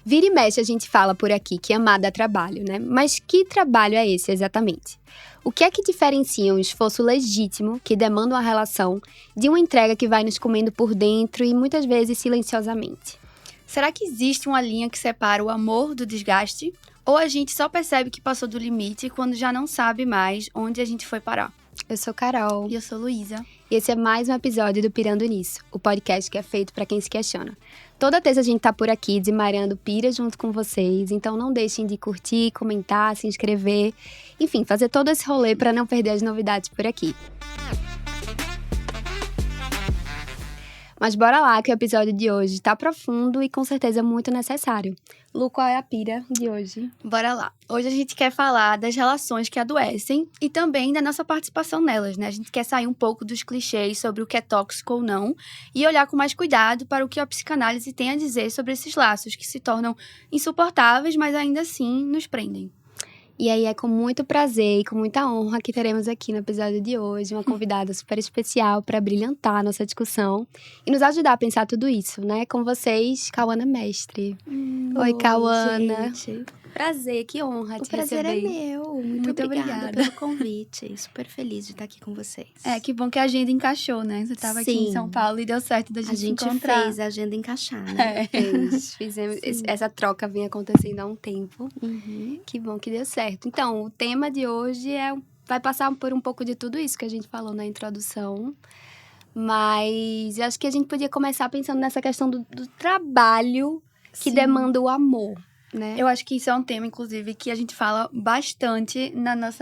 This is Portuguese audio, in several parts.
Vira e mexe a gente fala por aqui que amar dá trabalho, né? Mas que trabalho é esse exatamente? O que é que diferencia um esforço legítimo que demanda uma relação de uma entrega que vai nos comendo por dentro e muitas vezes silenciosamente? Será que existe uma linha que separa o amor do desgaste? Ou a gente só percebe que passou do limite quando já não sabe mais onde a gente foi parar? Eu sou Carol. E eu sou Luísa. E esse é mais um episódio do Pirando Nisso, o podcast que é feito para quem se questiona. Toda terça a gente tá por aqui desmaiando pira junto com vocês, então não deixem de curtir, comentar, se inscrever, enfim, fazer todo esse rolê para não perder as novidades por aqui. Mas bora lá, que o episódio de hoje tá profundo e com certeza muito necessário. Lu, qual é a pira de hoje? Bora lá. Hoje a gente quer falar das relações que adoecem e também da nossa participação nelas, né? A gente quer sair um pouco dos clichês sobre o que é tóxico ou não e olhar com mais cuidado para o que a psicanálise tem a dizer sobre esses laços que se tornam insuportáveis, mas ainda assim nos prendem. E aí é com muito prazer e com muita honra que teremos aqui no episódio de hoje uma convidada super especial para brilhantar a nossa discussão e nos ajudar a pensar tudo isso, né? Com vocês, Cauana Mestre. Oi, Cauana. Gente. Prazer, que honra te prazer receber. é meu. Muito obrigada pelo convite. Super feliz de estar aqui com vocês. Que bom que a agenda encaixou, né? Você estava aqui em São Paulo e deu certo da gente se encontrar. A gente fez a agenda encaixar, né? Fizemos, essa troca vinha acontecendo há um tempo. Uhum. Que bom que deu certo. Então, o tema de hoje vai passar por um pouco de tudo isso que a gente falou na introdução. Mas eu acho que a gente podia começar pensando nessa questão do trabalho que demanda o amor, né? Eu acho que isso é um tema, inclusive, que a gente fala bastante nos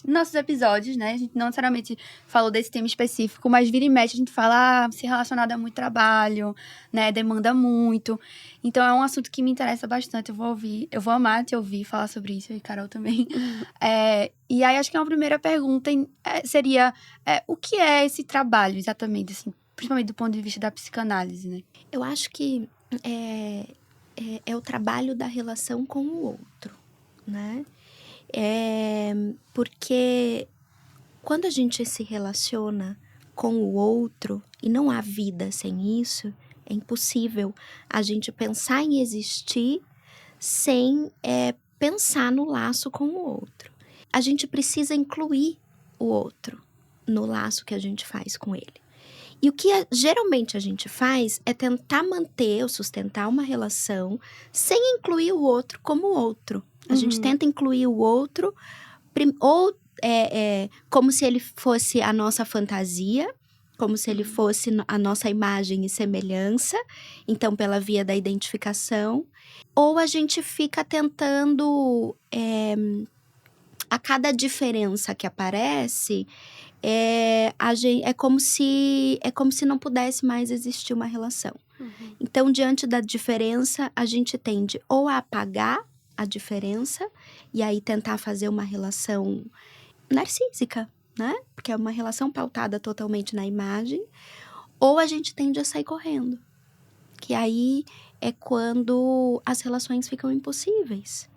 nossos episódios, né? A gente não necessariamente falou desse tema específico, mas vira e mexe a gente fala se relacionado a muito trabalho, né? Demanda muito. Então, é um assunto que me interessa bastante. Eu vou amar te ouvir falar sobre isso, e Carol também. E aí, acho que uma primeira pergunta seria, o que é esse trabalho, exatamente, assim, principalmente do ponto de vista da psicanálise, né? Eu acho que é o trabalho da relação com o outro, né? Porque quando a gente se relaciona com o outro, e não há vida sem isso, é impossível a gente pensar em existir sem pensar no laço com o outro. A gente precisa incluir o outro no laço que a gente faz com ele. E o que geralmente a gente faz é tentar manter ou sustentar uma relação sem incluir o outro como outro. A gente tenta incluir o outro ou como se ele fosse a nossa fantasia, como se ele fosse a nossa imagem e semelhança, então pela via da identificação. Ou a gente fica tentando, a cada diferença que aparece, é como se não pudesse mais existir uma relação. Então, diante da diferença, a gente tende ou a apagar a diferença e aí tentar fazer uma relação narcísica, né? Porque é uma relação pautada totalmente na imagem, ou a gente tende a sair correndo, que aí é quando as relações ficam impossíveis,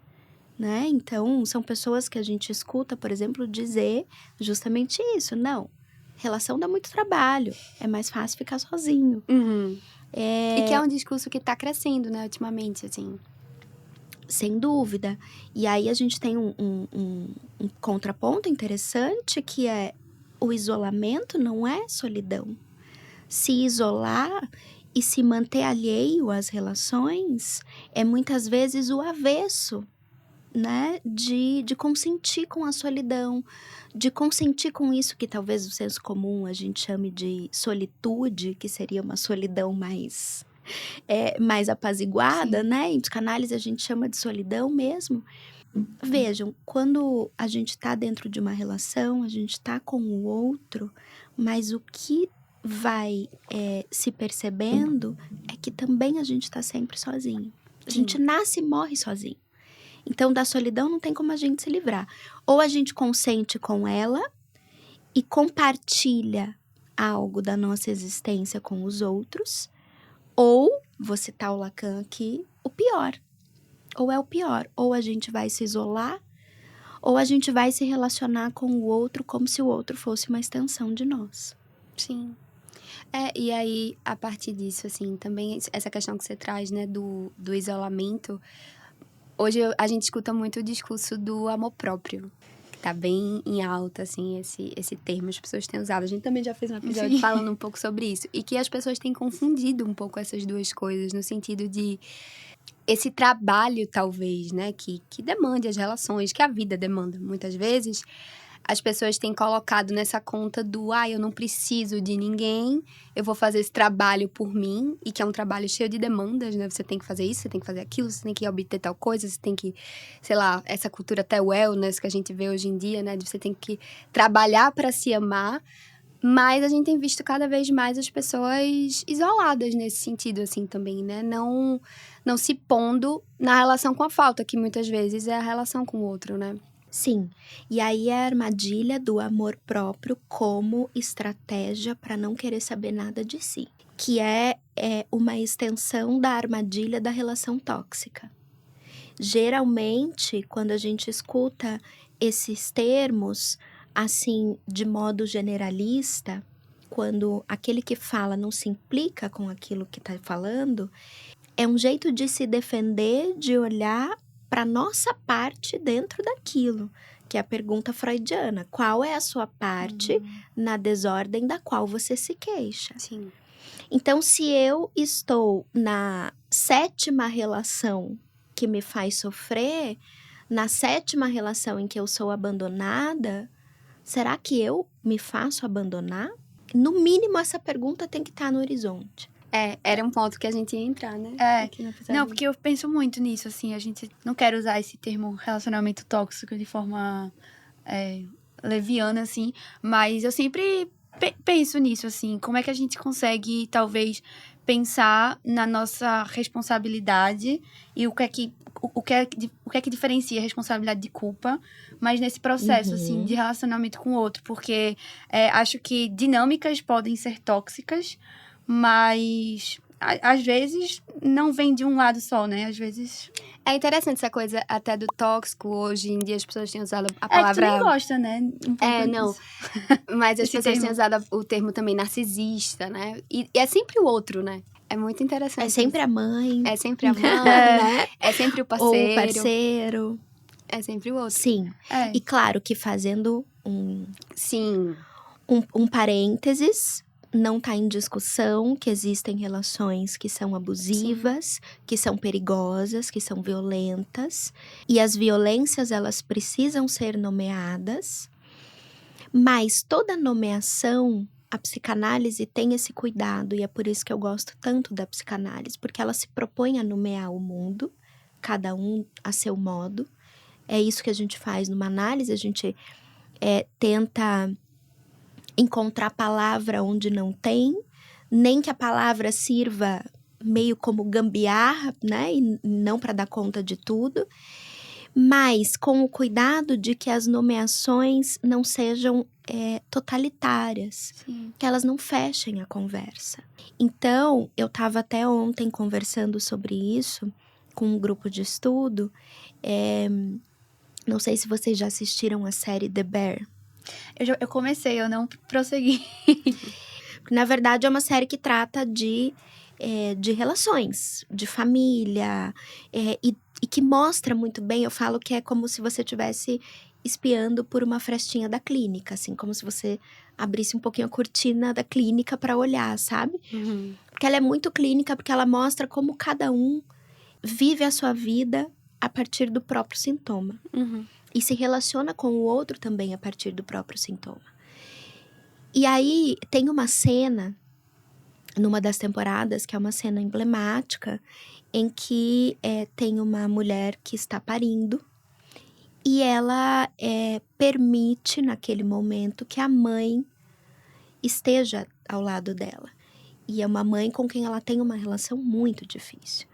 né? Então, são pessoas que a gente escuta, por exemplo, dizer justamente isso. Não, relação dá muito trabalho, é mais fácil ficar sozinho. E que é um discurso que tá crescendo, né, ultimamente, assim. Sem dúvida. E aí a gente tem um contraponto interessante, que é o isolamento não é solidão. Se isolar e se manter alheio às relações é muitas vezes o avesso, né, de consentir com a solidão, de consentir com isso que talvez no senso comum a gente chame de solitude, que seria uma solidão mais apaziguada, né? Em psicanálise a gente chama de solidão mesmo. Vejam, quando a gente está dentro de uma relação, a gente está com o outro, mas o que vai se percebendo é que também a gente está sempre sozinho. A gente nasce e morre sozinho. Então, da solidão não tem como a gente se livrar. Ou a gente consente com ela e compartilha algo da nossa existência com os outros, ou, vou citar o Lacan aqui, o pior. Ou é o pior. Ou a gente vai se isolar, ou a gente vai se relacionar com o outro como se o outro fosse uma extensão de nós. Sim. E aí, a partir disso, assim, também essa questão que você traz, né, do isolamento. Hoje a gente escuta muito o discurso do amor próprio, que tá bem em alta, assim, esse termo as pessoas têm usado. A gente também já fez um episódio Sim. falando um pouco sobre isso. E que as pessoas têm confundido um pouco essas duas coisas, no sentido de esse trabalho, talvez, né, que demande as relações, que a vida demanda, muitas vezes. As pessoas têm colocado nessa conta do eu não preciso de ninguém, eu vou fazer esse trabalho por mim, e que é um trabalho cheio de demandas, né? Você tem que fazer isso, você tem que fazer aquilo, você tem que obter tal coisa, você tem que, sei lá, essa cultura até wellness que a gente vê hoje em dia, né? De você tem que trabalhar para se amar, mas a gente tem visto cada vez mais as pessoas isoladas nesse sentido, assim, também, né? Não se pondo na relação com a falta, que muitas vezes é a relação com o outro, né? Sim, e aí é a armadilha do amor próprio como estratégia para não querer saber nada de si, que é uma extensão da armadilha da relação tóxica. Geralmente, quando a gente escuta esses termos, assim, de modo generalista, quando aquele que fala não se implica com aquilo que está falando, é um jeito de se defender, de olhar para nossa parte dentro daquilo, que é a pergunta freudiana. Qual é a sua parte na desordem da qual você se queixa? Sim. Então, se eu estou na 7ª relação que me faz sofrer, na 7ª relação em que eu sou abandonada, será que eu me faço abandonar? No mínimo, essa pergunta tem que estar no horizonte. Era um ponto que a gente ia entrar, né? Aqui no episódio. Não, porque eu penso muito nisso, assim, a gente não quer usar esse termo relacionamento tóxico de forma leviana, assim, mas eu sempre penso nisso, assim, como é que a gente consegue, talvez, pensar na nossa responsabilidade e o que é que diferencia responsabilidade de culpa, mas nesse processo, assim, de relacionamento com o outro, porque acho que dinâmicas podem ser tóxicas, mas às vezes não vem de um lado só, né? Às vezes... É interessante essa coisa até do tóxico. Hoje em dia as pessoas têm usado a É palavra... que tu nem gosta, né? Não. Mas as pessoas têm usado o termo também narcisista, né? E é sempre o outro, né? É muito interessante. É sempre a mãe. É sempre a mãe, né? É sempre o parceiro. Ou o parceiro. É sempre o outro. Sim. E claro que fazendo Sim. Um parênteses, não está em discussão que existem relações que são abusivas, que são perigosas, que são violentas. E as violências, elas precisam ser nomeadas. Mas toda nomeação, a psicanálise tem esse cuidado. E é por isso que eu gosto tanto da psicanálise. Porque ela se propõe a nomear o mundo, cada um a seu modo. É isso que a gente faz numa análise. A gente tenta encontrar palavra onde não tem, nem que a palavra sirva meio como gambiarra, né? E não para dar conta de tudo, mas com o cuidado de que as nomeações não sejam totalitárias, que elas não fechem a conversa. Então, eu estava até ontem conversando sobre isso com um grupo de estudo. Não sei se vocês já assistiram a série The Bear. Eu comecei, eu não prossegui. Na verdade, é uma série que trata de relações, de família, e que mostra muito bem. Eu falo que é como se você estivesse espiando por uma frestinha da clínica, assim, como se você abrisse um pouquinho a cortina da clínica para olhar, sabe? Porque ela é muito clínica, porque ela mostra como cada um vive a sua vida a partir do próprio sintoma. E se relaciona com o outro também a partir do próprio sintoma. E aí, tem uma cena, numa das temporadas, que é uma cena emblemática, em que tem uma mulher que está parindo, e ela permite, naquele momento, que a mãe esteja ao lado dela. E é uma mãe com quem ela tem uma relação muito difícil.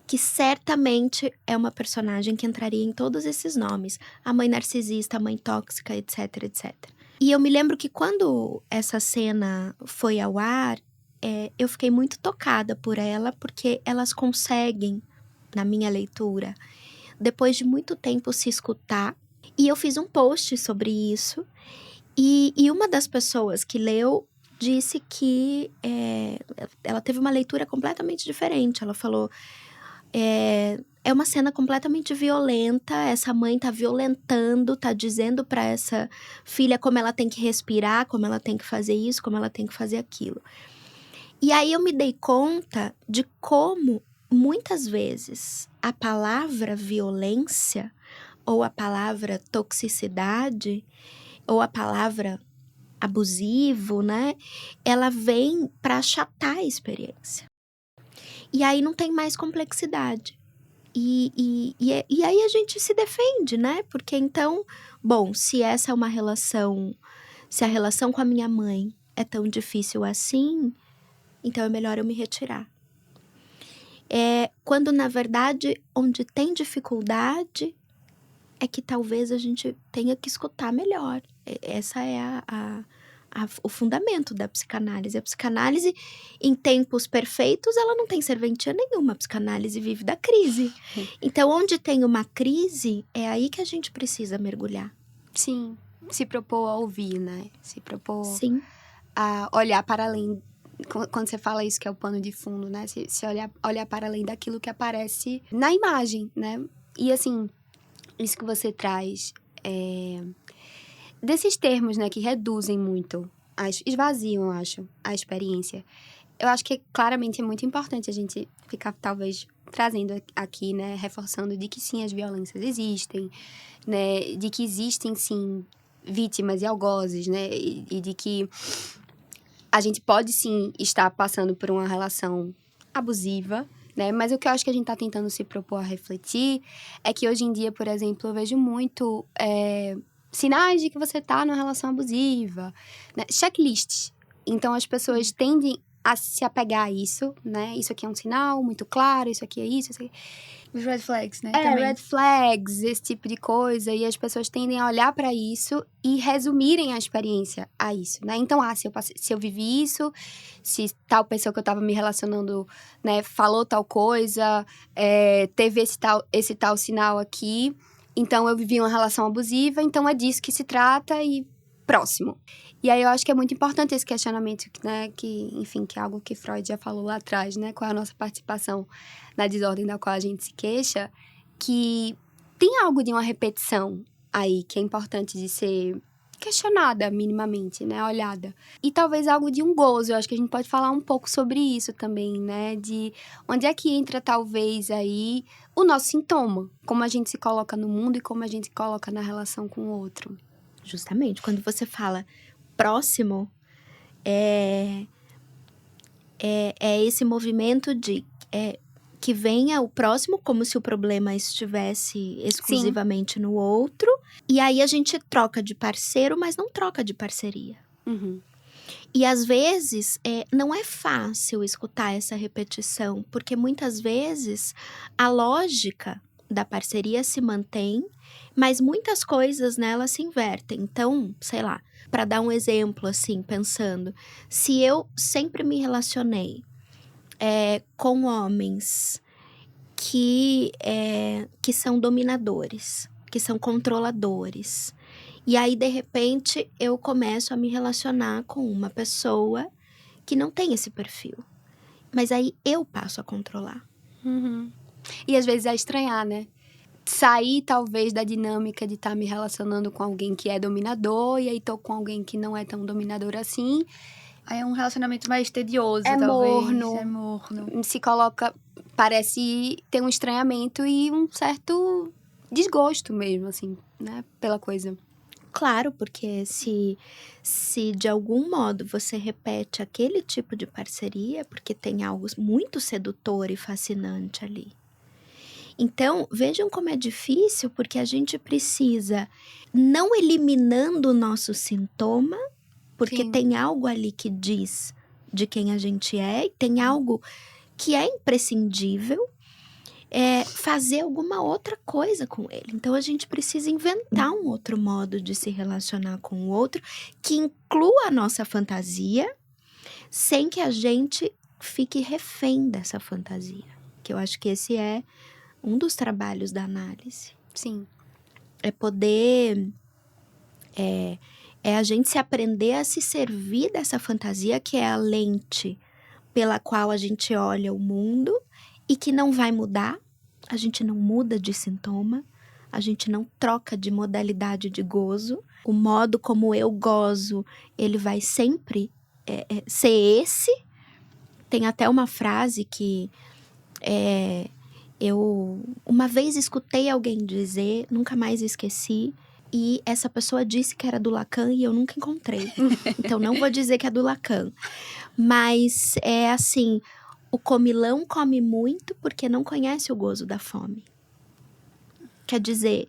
Que certamente é uma personagem que entraria em todos esses nomes. A mãe narcisista, a mãe tóxica, etc, etc. E eu me lembro que quando essa cena foi ao ar, eu fiquei muito tocada por ela, porque elas conseguem, na minha leitura, depois de muito tempo se escutar. E eu fiz um post sobre isso. E uma das pessoas que leu disse que ela teve uma leitura completamente diferente. Ela falou, é uma cena completamente violenta, essa mãe tá violentando, tá dizendo pra essa filha como ela tem que respirar, como ela tem que fazer isso, como ela tem que fazer aquilo. E aí eu me dei conta de como, muitas vezes, a palavra violência, ou a palavra toxicidade, ou a palavra abusivo, né? Ela vem para achatar a experiência. E aí não tem mais complexidade. E aí a gente se defende, né? Porque então, bom, se essa é uma relação, se a relação com a minha mãe é tão difícil assim, então é melhor eu me retirar. Quando, na verdade, onde tem dificuldade, é que talvez a gente tenha que escutar melhor. Essa é o fundamento da psicanálise. A psicanálise, em tempos perfeitos, ela não tem serventia nenhuma. A psicanálise vive da crise. Então, onde tem uma crise, é aí que a gente precisa mergulhar. Sim, se propor a ouvir, né? Se propor Sim. a olhar para além. Quando você fala isso, que é o pano de fundo, né? Se olhar para além daquilo que aparece na imagem, né? E assim, isso que você traz desses termos, né, que reduzem muito, esvaziam, eu acho, a experiência. Eu acho que claramente é muito importante a gente ficar, talvez, trazendo aqui, né, reforçando de que sim, as violências existem, né, de que existem, sim, vítimas e algozes, né, e de que a gente pode, sim, estar passando por uma relação abusiva, né? Mas o que eu acho que a gente está tentando se propor a refletir é que hoje em dia, por exemplo, eu vejo muito sinais de que você está numa relação abusiva, né? Checklists. Então, as pessoas tendem a se apegar a isso, né? Isso aqui é um sinal muito claro, isso aqui é isso aqui. Os red flags, né? Também. Red flags, esse tipo de coisa. E as pessoas tendem a olhar para isso e resumirem a experiência a isso, né? Então, se eu vivi isso, se tal pessoa que eu tava me relacionando, né, falou tal coisa, teve esse tal sinal aqui, então eu vivi uma relação abusiva, então é disso que se trata e próximo. E aí eu acho que é muito importante esse questionamento, né, que, enfim, que é algo que Freud já falou lá atrás, né, qual é a nossa participação na desordem da qual a gente se queixa, que tem algo de uma repetição aí que é importante de ser questionada minimamente, né, olhada. E talvez algo de um gozo, eu acho que a gente pode falar um pouco sobre isso também, né, de onde é que entra talvez aí o nosso sintoma, como a gente se coloca no mundo e como a gente se coloca na relação com o outro. Justamente, quando você fala próximo, é esse movimento de que venha o próximo como se o problema estivesse exclusivamente no outro. E aí a gente troca de parceiro, mas não troca de parceria. Uhum. E às vezes não é fácil escutar essa repetição, porque muitas vezes a lógica da parceria se mantém, mas muitas coisas nela se invertem. Então, sei lá, para dar um exemplo assim, pensando, se eu sempre me relacionei com homens que são dominadores, que são controladores, e aí de repente eu começo a me relacionar com uma pessoa que não tem esse perfil, mas aí eu passo a controlar. Uhum. E às vezes é estranhar, né? Sair, talvez, da dinâmica de estar me relacionando com alguém que é dominador, e aí tô com alguém que não é tão dominador assim. Aí é um relacionamento mais tedioso, É talvez. morno. É morno. Se coloca, parece ter um estranhamento e um certo desgosto mesmo, assim, né? Pela coisa. Claro, porque se de algum modo você repete aquele tipo de parceria, porque tem algo muito sedutor e fascinante ali. Então, vejam como é difícil, porque a gente precisa, não eliminando o nosso sintoma, porque Sim. tem algo ali que diz de quem a gente é, e tem algo que é imprescindível, fazer alguma outra coisa com ele. Então, a gente precisa inventar um outro modo de se relacionar com o outro, que inclua a nossa fantasia, sem que a gente fique refém dessa fantasia. Que eu acho que esse é um dos trabalhos da análise. Sim. É poder É a gente se aprender a se servir dessa fantasia que é a lente pela qual a gente olha o mundo e que não vai mudar. A gente não muda de sintoma, a gente não troca de modalidade de gozo. O modo como eu gozo, ele vai sempre ser esse. Tem até uma frase que eu uma vez escutei alguém dizer, nunca mais esqueci, e essa pessoa disse que era do Lacan e eu nunca encontrei. Então não vou dizer que é do Lacan. Mas é assim, o comilão come muito porque não conhece o gozo da fome. Quer dizer,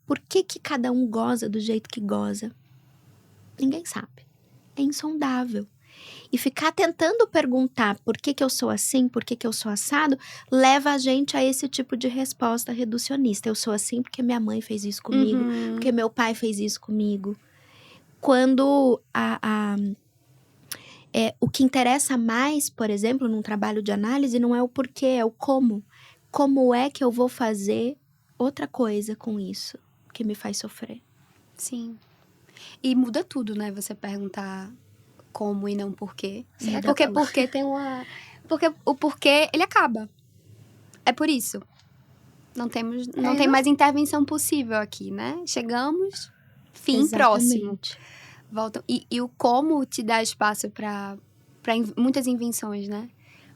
por que cada um goza do jeito que goza? Ninguém sabe. É insondável. E ficar tentando perguntar por que eu sou assim, por que eu sou assado, leva a gente a esse tipo de resposta reducionista. Eu sou assim porque minha mãe fez isso comigo, porque meu pai fez isso comigo. Quando o que interessa mais, por exemplo, num trabalho de análise, não é o porquê, é o como. Como é que eu vou fazer outra coisa com isso que me faz sofrer? Sim. E muda tudo, né? Você perguntar como e não porquê. Porque tem uma... Porque o porquê, ele acaba. É por isso. Não tem mais intervenção possível aqui, né? Chegamos, fim, próximo. Voltam. E o como te dá espaço para muitas invenções, né?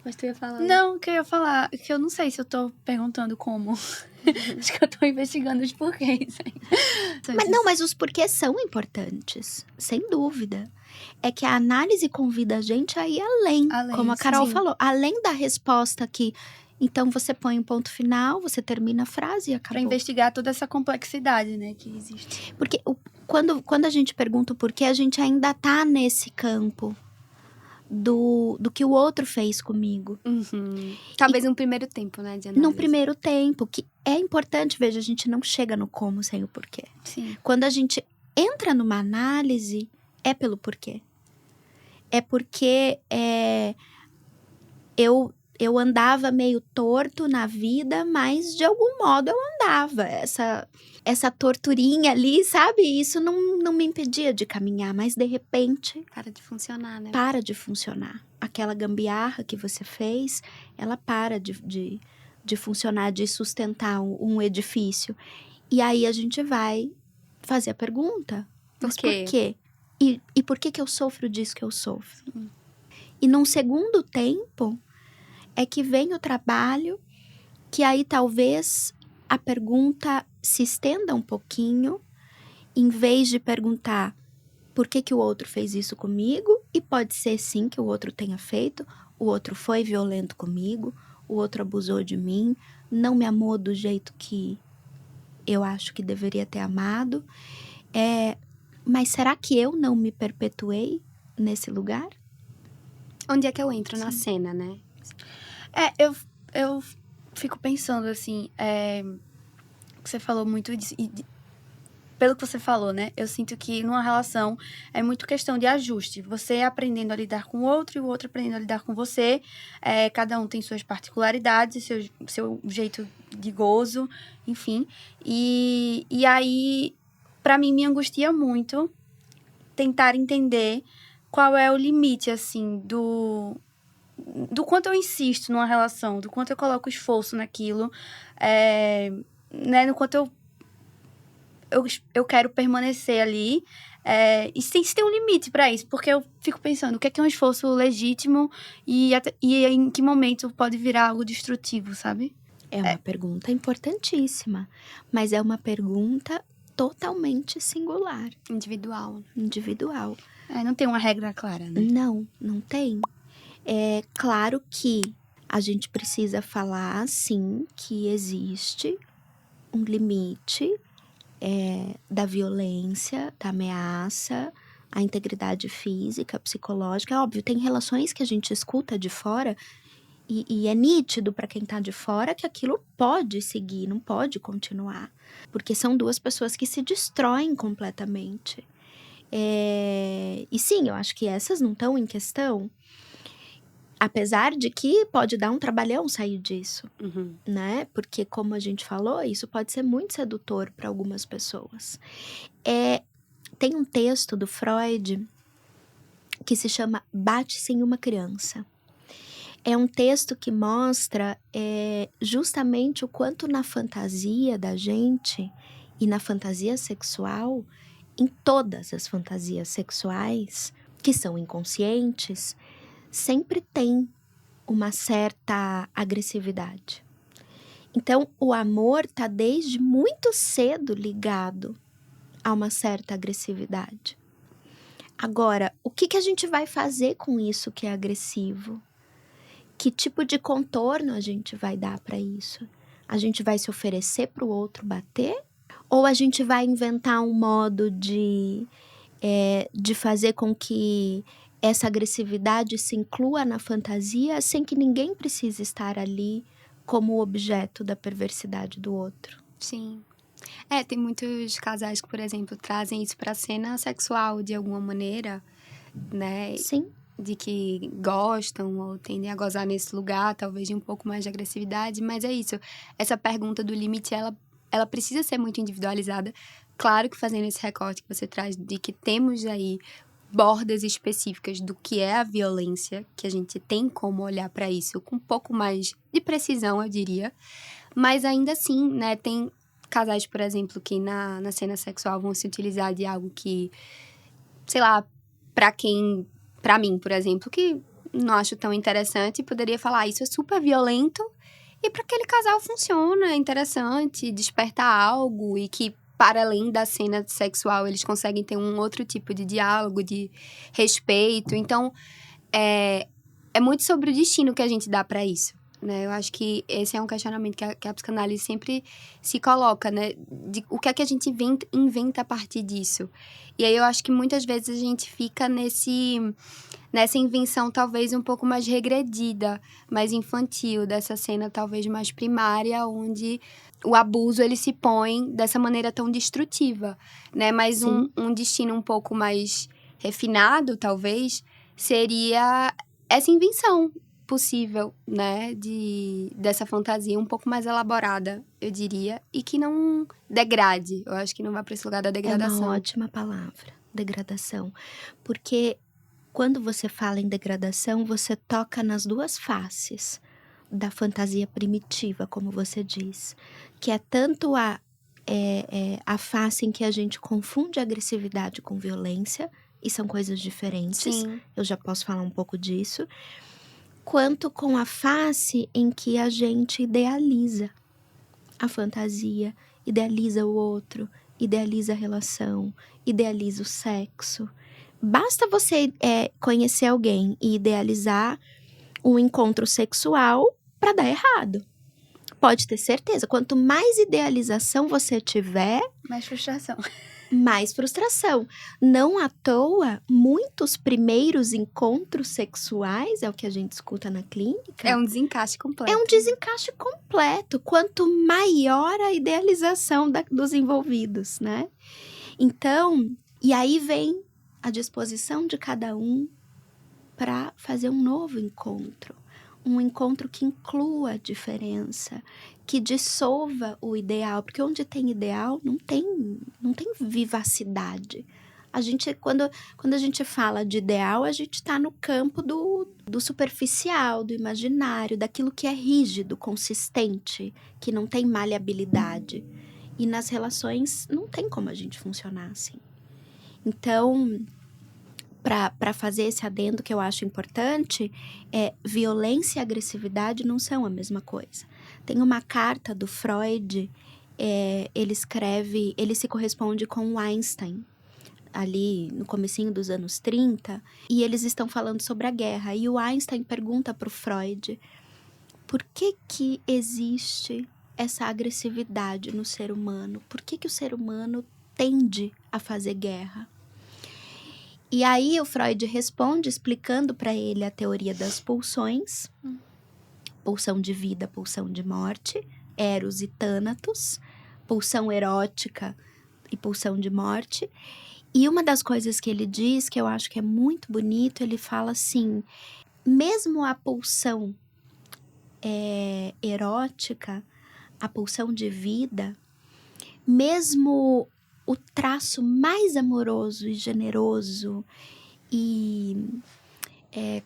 Mas tu ia falar... Não, o que eu ia falar, que eu não sei se eu tô perguntando como. Acho que eu tô investigando os porquês. Mas os porquês são importantes, sem dúvida. É que a análise convida a gente a ir além, como a Carol falou. Além da resposta que... Então, você põe um ponto final, você termina a frase e acabou. Pra investigar toda essa complexidade, né, que existe. Porque quando a gente pergunta o porquê, a gente ainda tá nesse campo do que o outro fez comigo. Talvez num primeiro tempo, né, de análise. Num primeiro tempo, que é importante, veja, a gente não chega no como sem o porquê. Sim. Quando a gente entra numa análise, é pelo porquê. É porque eu andava meio torto na vida, mas de algum modo eu andava. Essa torturinha ali, sabe? Isso não me impedia de caminhar, mas de repente... Para de funcionar, né? Para de funcionar. Aquela gambiarra que você fez, ela para de funcionar, de sustentar um edifício. E aí a gente vai fazer a pergunta. Mas por quê? E por que eu sofro disso que eu sofro? E num segundo tempo... é que vem o trabalho, que aí talvez a pergunta se estenda um pouquinho, em vez de perguntar por que o outro fez isso comigo, e pode ser sim que o outro tenha feito, o outro foi violento comigo, o outro abusou de mim, não me amou do jeito que eu acho que deveria ter amado, mas será que eu não me perpetuei nesse lugar? Onde é que eu entro na cena, né? Eu fico pensando, assim, que você falou muito disso, pelo que você falou, né? Eu sinto que numa relação é muito questão de ajuste. Você aprendendo a lidar com o outro e o outro aprendendo a lidar com você. Cada um tem suas particularidades, seu jeito de gozo, enfim. E aí, pra mim, me angustia muito tentar entender qual é o limite, assim, do quanto eu insisto numa relação, do quanto eu coloco esforço naquilo, né, no quanto eu quero permanecer ali, e se tem um limite para isso, porque eu fico pensando, o que é um esforço legítimo e em que momento pode virar algo destrutivo, sabe? É uma pergunta importantíssima, mas é uma pergunta totalmente singular. Individual. Não tem uma regra clara, né? Não tem. É claro que a gente precisa falar, sim, que existe um limite da violência, da ameaça, a integridade física, psicológica. É óbvio, tem relações que a gente escuta de fora e é nítido para quem tá de fora que aquilo pode seguir, não pode continuar. Porque são duas pessoas que se destroem completamente. E sim, eu acho que essas não estão em questão. Apesar de que pode dar um trabalhão sair disso, né? Porque, como a gente falou, isso pode ser muito sedutor para algumas pessoas. Tem um texto do Freud que se chama Bate-se em uma Criança. É um texto que mostra justamente o quanto na fantasia da gente e na fantasia sexual, em todas as fantasias sexuais, que são inconscientes, sempre tem uma certa agressividade. Então, o amor está desde muito cedo ligado a uma certa agressividade. Agora, o que a gente vai fazer com isso que é agressivo? Que tipo de contorno a gente vai dar para isso? A gente vai se oferecer para o outro bater? Ou a gente vai inventar um modo de fazer com que essa agressividade se inclua na fantasia sem que ninguém precise estar ali como objeto da perversidade do outro? Sim. Tem muitos casais que, por exemplo, trazem isso pra cena sexual de alguma maneira, né? Sim. De que gostam ou tendem a gozar nesse lugar, talvez de um pouco mais de agressividade, mas é isso. Essa pergunta do limite, ela precisa ser muito individualizada. Claro que fazendo esse recorte que você traz de que temos aí bordas específicas do que é a violência, que a gente tem como olhar para isso com um pouco mais de precisão, eu diria. Mas ainda assim, né, tem casais, por exemplo, que na cena sexual vão se utilizar de algo que, sei lá, pra mim, por exemplo, que não acho tão interessante, poderia falar, isso é super violento, e para aquele casal funciona, é interessante, desperta algo, e que, para além da cena sexual, eles conseguem ter um outro tipo de diálogo, de respeito. Então, é muito sobre o destino que a gente dá para isso, né? Eu acho que esse é um questionamento que a psicanálise sempre se coloca, né? De o que é que a gente inventa a partir disso. E aí eu acho que muitas vezes a gente fica nessa invenção talvez um pouco mais regredida, mais infantil, dessa cena talvez mais primária, onde o abuso ele se põe dessa maneira tão destrutiva, né? Mas um destino um pouco mais refinado, talvez, seria essa invenção possível, né, dessa fantasia um pouco mais elaborada, eu diria, e que não degrade. Eu acho que não vai para esse lugar da degradação. É uma ótima palavra, degradação. Porque quando você fala em degradação, você toca nas duas faces da fantasia primitiva, como você diz, que é tanto a face em que a gente confunde agressividade com violência, e são coisas diferentes. Sim. Eu já posso falar um pouco disso. Quanto com a face em que a gente idealiza a fantasia, idealiza o outro, idealiza a relação, idealiza o sexo. Basta você conhecer alguém e idealizar um encontro sexual para dar errado. Pode ter certeza, quanto mais idealização você tiver, Mais frustração. mais frustração. Não à toa, muitos primeiros encontros sexuais, é o que a gente escuta na clínica. É um desencaixe completo. É um desencaixe completo. Quanto maior a idealização dos envolvidos, né? Então, e aí vem a disposição de cada um para fazer um novo encontro. Um encontro que inclua a diferença, que dissolva o ideal, porque onde tem ideal não tem vivacidade. A gente, quando a gente fala de ideal, a gente está no campo do superficial, do imaginário, daquilo que é rígido, consistente, que não tem maleabilidade. E nas relações não tem como a gente funcionar assim. Então, para fazer esse adendo que eu acho importante, violência e agressividade não são a mesma coisa. Tem uma carta do Freud, ele se corresponde com o Einstein, ali no comecinho dos anos 30, e eles estão falando sobre a guerra. E o Einstein pergunta para o Freud, por que existe essa agressividade no ser humano? Por que o ser humano tende a fazer guerra? E aí o Freud responde explicando para ele a teoria das pulsões, pulsão de vida, pulsão de morte, Eros e Thanatos, pulsão erótica e pulsão de morte. E uma das coisas que ele diz, que eu acho que é muito bonito, ele fala assim, mesmo a pulsão erótica, a pulsão de vida, mesmo o traço mais amoroso e generoso e,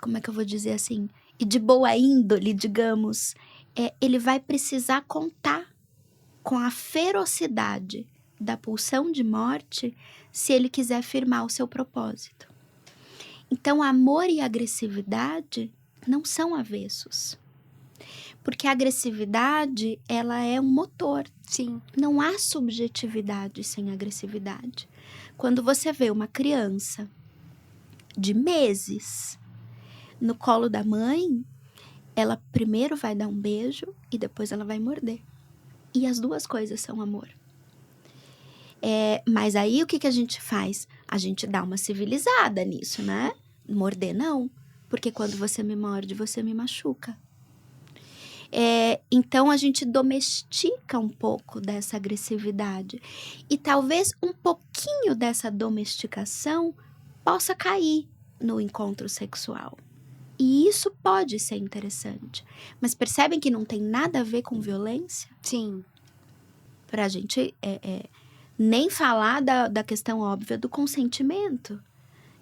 como é que eu vou dizer assim, e de boa índole, digamos, ele vai precisar contar com a ferocidade da pulsão de morte se ele quiser firmar o seu propósito. Então, amor e agressividade não são avessos. Porque a agressividade, ela é um motor. Sim. Não há subjetividade sem agressividade. Quando você vê uma criança de meses no colo da mãe, ela primeiro vai dar um beijo e depois ela vai morder. E as duas coisas são amor. Mas aí o que a gente faz? A gente dá uma civilizada nisso, né? Morder não, porque quando você me morde, você me machuca. Então a gente domestica um pouco dessa agressividade. E talvez um pouquinho dessa domesticação possa cair no encontro sexual. E isso pode ser interessante. Mas percebem que não tem nada a ver com violência? Sim. Pra gente nem falar da questão óbvia do consentimento.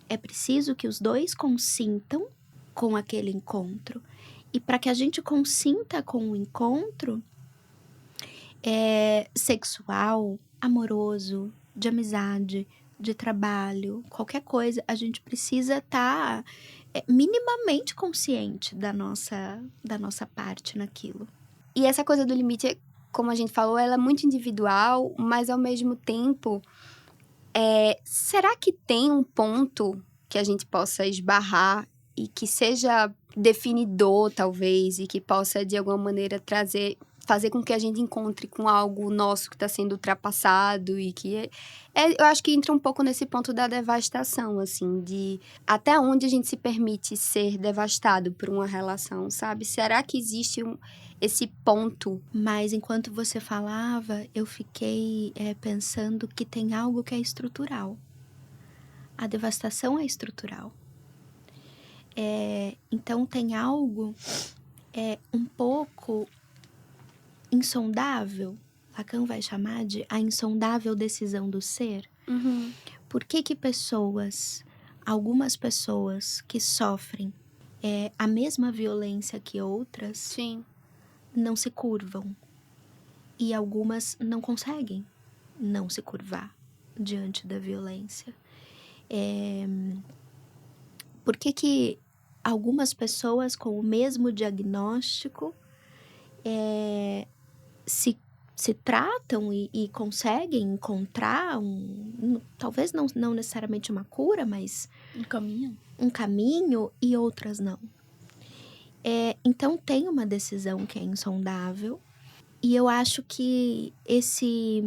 É preciso que os dois consintam com aquele encontro. E para que a gente consinta com o encontro sexual, amoroso, de amizade, de trabalho, qualquer coisa, a gente precisa estar minimamente consciente da nossa parte naquilo. E essa coisa do limite, como a gente falou, ela é muito individual, mas ao mesmo tempo, será que tem um ponto que a gente possa esbarrar e que seja definidor, talvez, e que possa, de alguma maneira, fazer com que a gente encontre com algo nosso que está sendo ultrapassado e que eu acho que entra um pouco nesse ponto da devastação, assim, de até onde a gente se permite ser devastado por uma relação, sabe? Será que existe esse ponto? Mas enquanto você falava, eu fiquei pensando que tem algo que é estrutural. A devastação é estrutural. Então tem algo um pouco insondável, Lacan vai chamar de a insondável decisão do ser. Uhum. Por que algumas pessoas que sofrem a mesma violência que outras, Sim, não se curvam? E algumas não conseguem não se curvar diante da violência. Por que algumas pessoas com o mesmo diagnóstico se tratam e conseguem encontrar talvez não necessariamente uma cura, mas um caminho e outras não. Então tem uma decisão que é insondável e eu acho que esse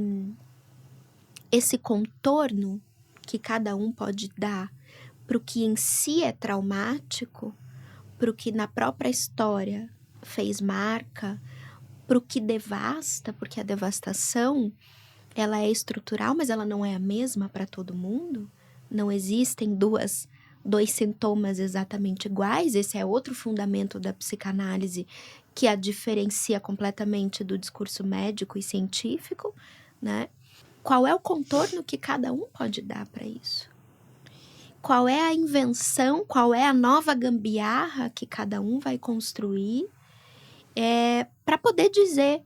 contorno que cada um pode dar para o que em si é traumático, para o que na própria história fez marca, para o que devasta, porque a devastação ela é estrutural, mas ela não é a mesma para todo mundo. Não existem dois sintomas exatamente iguais. Esse é outro fundamento da psicanálise que a diferencia completamente do discurso médico e científico, né? Qual é o contorno que cada um pode dar para isso? Qual é a invenção, qual é a nova gambiarra que cada um vai construir para poder dizer,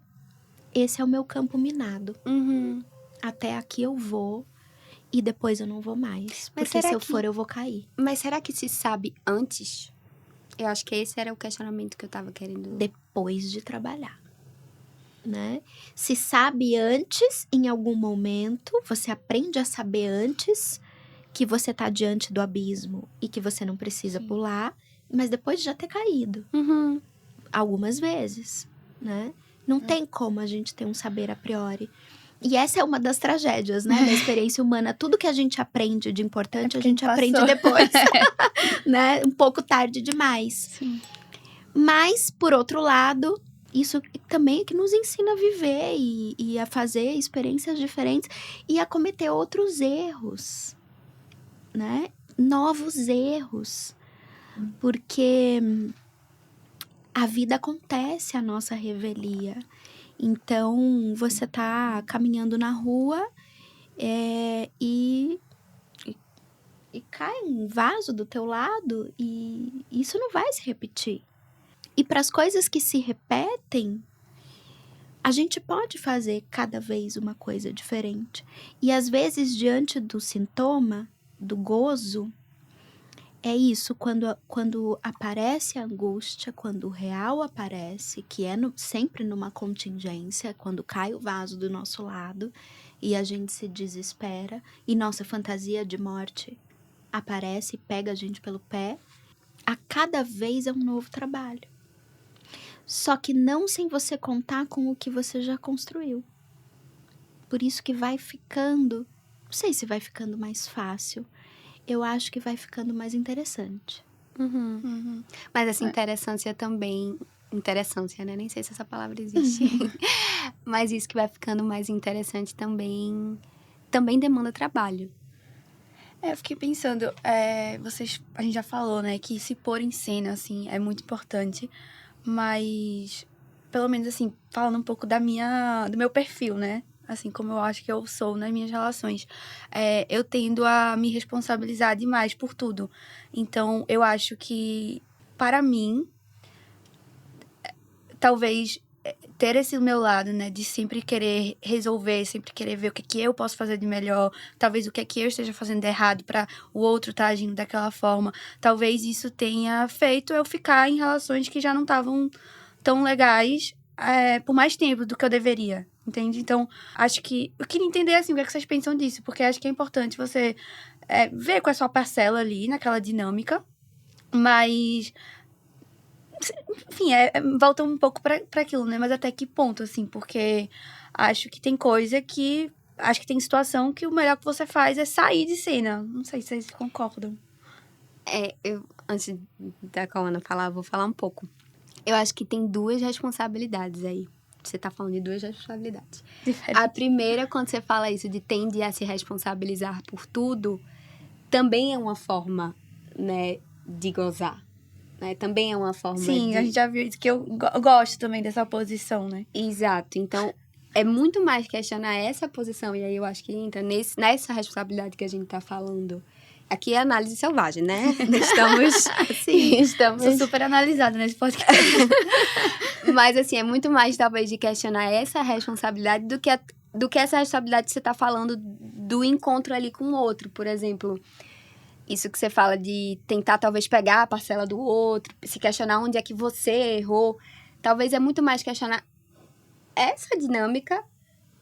esse é o meu campo minado. Uhum. Até aqui eu vou e depois eu não vou mais. Mas porque se eu for, eu vou cair. Mas será que se sabe antes? Eu acho que esse era o questionamento que eu tava querendo. Depois de trabalhar, né? Se sabe antes, em algum momento, você aprende a saber antes que você tá diante do abismo e que você não precisa pular, mas depois de já ter caído. Uhum. Algumas vezes, né? Não tem como a gente ter um saber a priori. E essa é uma das tragédias, né? Da experiência humana. Tudo que a gente aprende de importante, a gente aprende depois. Né? Um pouco tarde demais. Sim. Mas, por outro lado, isso também é que nos ensina a viver e a fazer experiências diferentes e a cometer outros erros, né? Novos erros. Porque a vida acontece a nossa revelia. Então, você tá caminhando na rua e cai um vaso do teu lado e isso não vai se repetir. E para as coisas que se repetem, a gente pode fazer cada vez uma coisa diferente. E às vezes, diante do sintoma, do gozo, é isso, quando aparece a angústia, quando o real aparece, que é sempre numa contingência, quando cai o vaso do nosso lado e a gente se desespera e nossa fantasia de morte aparece e pega a gente pelo pé, a cada vez é um novo trabalho. Só que não sem você contar com o que você já construiu. Por isso que vai ficando, não sei se vai ficando mais fácil, eu acho que vai ficando mais interessante. Mas essa interessância também... Interessância, né? Nem sei se essa palavra existe. Mas isso que vai ficando mais interessante também demanda trabalho. Eu fiquei pensando, a gente já falou, né, que se pôr em cena, assim, é muito importante, mas, pelo menos, assim, falando um pouco do meu perfil, né, assim, como eu acho que eu sou nas minhas relações, eu tendo a me responsabilizar demais por tudo. Então, eu acho que, para mim, talvez ter esse meu lado, né, de sempre querer resolver, sempre querer ver o que eu posso fazer de melhor, talvez o que eu esteja fazendo de errado para o outro estar agindo daquela forma, talvez isso tenha feito eu ficar em relações que já não estavam tão legais por mais tempo do que eu deveria, entende? Então, acho que eu queria entender, assim, o que vocês pensam disso, porque acho que é importante você ver qual é a sua parcela ali naquela dinâmica, mas... Enfim, volta um pouco pra aquilo, né? Mas até que ponto, assim? Porque acho que tem coisa que... Acho que tem situação que o melhor que você faz é sair de cena. Não sei se vocês concordam. Antes da Cauana falar, eu vou falar um pouco. Eu acho que tem duas responsabilidades aí. Você tá falando de duas responsabilidades. Diferente. A primeira, quando você fala isso de tende a se responsabilizar por tudo, também é uma forma, né, de gozar. Né? Também é uma forma Sim, a gente já viu isso, que eu gosto também dessa posição, né? Exato. Então, é muito mais questionar essa posição, e aí eu acho que entra nessa responsabilidade que a gente tá falando. Aqui é análise selvagem, né? Estamos Sou super analisada nesse podcast. Mas, assim, é muito mais, talvez, de questionar essa responsabilidade do que essa responsabilidade que você tá falando do encontro ali com o outro, por exemplo. Isso que você fala de tentar, talvez, pegar a parcela do outro, se questionar onde é que você errou. Talvez é muito mais questionar essa dinâmica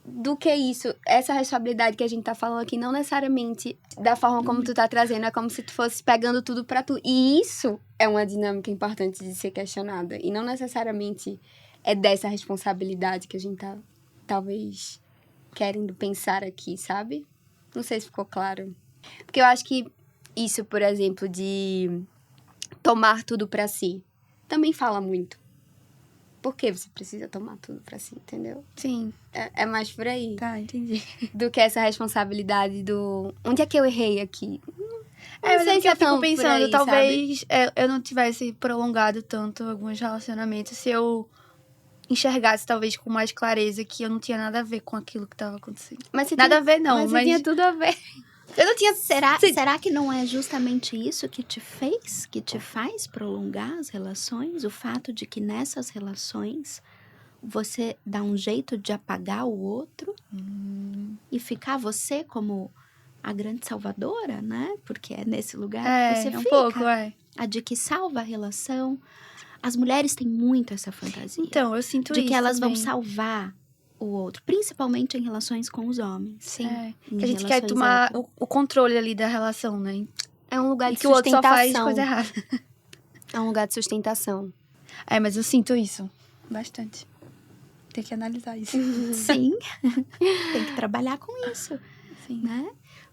do que isso. Essa responsabilidade que a gente tá falando aqui, não necessariamente da forma como tu tá trazendo, é como se tu fosse pegando tudo pra tu. E isso é uma dinâmica importante de ser questionada. E não necessariamente é dessa responsabilidade que a gente tá, talvez, querendo pensar aqui, sabe? Não sei se ficou claro. Porque eu acho que isso, por exemplo, de tomar tudo pra si, também fala muito. Por que você precisa tomar tudo pra si, entendeu? Sim. É mais por aí. Tá, entendi. Do que essa responsabilidade do... Onde é que eu errei aqui? Mas é que eu fico por pensando, aí, talvez eu não tivesse prolongado tanto alguns relacionamentos se eu enxergasse, talvez, com mais clareza que eu não tinha nada a ver com aquilo que tava acontecendo. Mas Nada a ver, não, mas mas... tinha tudo a ver. Eu não tinha... Será que não é justamente isso que te faz prolongar as relações? O fato de que nessas relações você dá um jeito de apagar o outro e ficar você como a grande salvadora, né? Porque é nesse lugar que você fica. Pouco, A de que salva a relação. As mulheres têm muito essa fantasia. Então, eu sinto de isso que elas também. vão salvar o outro, principalmente em relações com os homens. Sim. Em Que a gente quer relações tomar o controle ali da relação, né? É um lugar E de que o outro só faz sustentação. coisa errada. É um lugar de sustentação. Mas eu sinto isso bastante. Tem que analisar isso. Sim, tem que trabalhar com isso, Sim. né?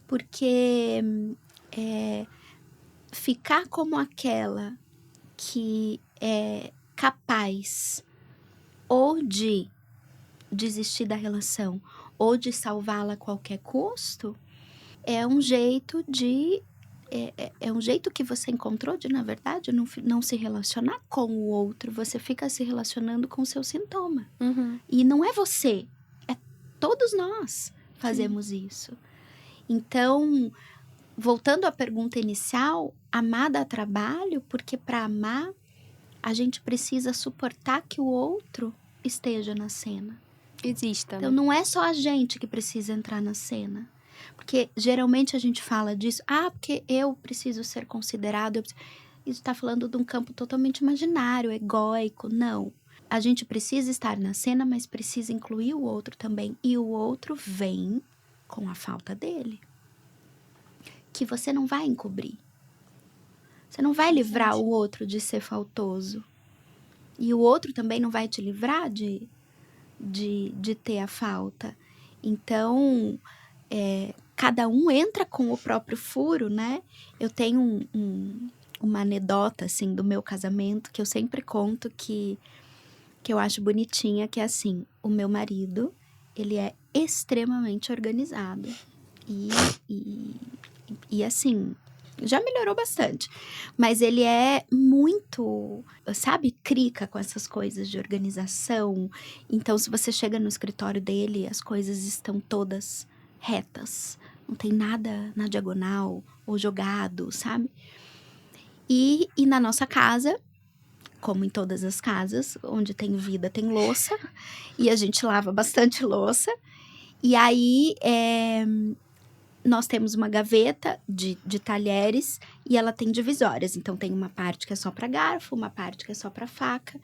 Porque ficar como aquela que é capaz ou de desistir da relação ou de salvá-la a qualquer custo é um jeito de... É um jeito que você encontrou de, na verdade, não se relacionar com o outro. Você fica se relacionando com o seu sintoma. Uhum. E não é você, é todos nós fazemos isso. Então, voltando à pergunta inicial, amar dá trabalho, porque para amar, a gente precisa suportar que o outro esteja na cena. Exista. Então, não é só a gente que precisa entrar na cena. Porque, geralmente, a gente fala disso. Porque eu preciso ser considerado. Isso está falando de um campo totalmente imaginário, egóico. Não. A gente precisa estar na cena, mas precisa incluir o outro também. E o outro vem com a falta dele. Que você não vai encobrir. Você não vai livrar o outro de ser faltoso. E o outro também não vai te livrar de ter a falta. Então, cada um entra com o próprio furo, né? Eu tenho uma anedota, assim, do meu casamento, que eu sempre conto que eu acho bonitinha, que é assim, o meu marido, ele é extremamente organizado. E assim, já melhorou bastante. Mas ele é muito, sabe, crica com essas coisas de organização. Então, se você chega no escritório dele, as coisas estão todas retas. Não tem nada na diagonal ou jogado, sabe? E na nossa casa, como em todas as casas, onde tem vida, tem louça. E a gente lava bastante louça. E aí, nós temos uma gaveta de talheres e ela tem divisórias. Então, tem uma parte que é só para garfo, uma parte que é só para faca.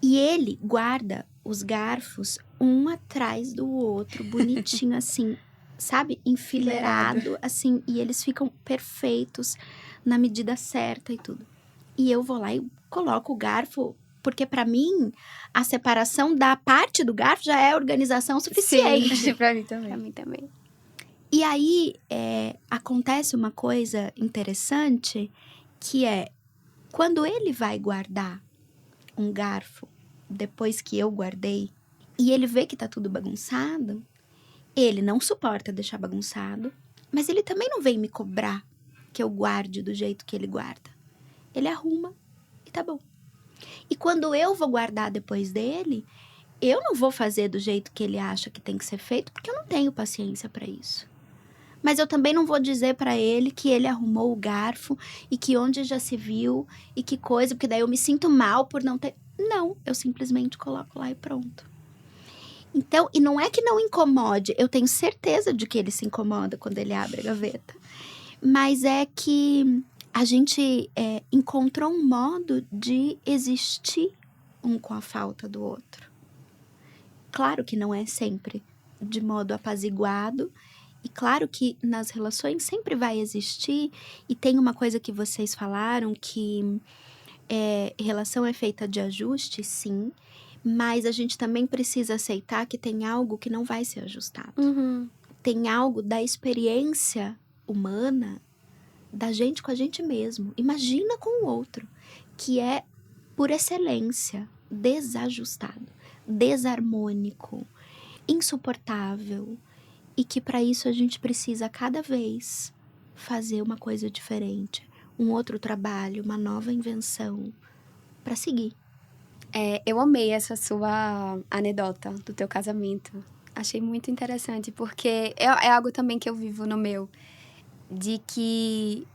E ele guarda os garfos um atrás do outro, bonitinho assim, sabe? Enfileirado, assim. E eles ficam perfeitos, na medida certa e tudo. E eu vou lá e coloco o garfo, porque para mim, a separação da parte do garfo já é organização suficiente. Sim, pra mim também. Pra mim também. E aí, acontece uma coisa interessante, que é, quando ele vai guardar um garfo, depois que eu guardei, e ele vê que tá tudo bagunçado, ele não suporta deixar bagunçado, mas ele também não vem me cobrar que eu guarde do jeito que ele guarda. Ele arruma e tá bom. E quando eu vou guardar depois dele, eu não vou fazer do jeito que ele acha que tem que ser feito, porque eu não tenho paciência para isso. Mas eu também não vou dizer para ele que ele arrumou o garfo e que onde já se viu e que coisa, porque daí eu me sinto mal por não ter... Não, eu simplesmente coloco lá e pronto. Então, e não é que não incomode, eu tenho certeza de que ele se incomoda quando ele abre a gaveta. Mas é que a gente encontrou um modo de existir um com a falta do outro. Claro que não é sempre de modo apaziguado, e claro que nas relações sempre vai existir, e tem uma coisa que vocês falaram, que relação é feita de ajuste, sim, mas a gente também precisa aceitar que tem algo que não vai ser ajustado. Uhum. Tem algo da experiência humana, da gente com a gente mesmo, imagina com o outro, que é, por excelência, desajustado, desarmônico, insuportável, e que para isso a gente precisa cada vez fazer uma coisa diferente, um outro trabalho, uma nova invenção para seguir. Eu amei essa sua anedota do teu casamento. Achei muito interessante, porque é algo também que eu vivo no meu, de que...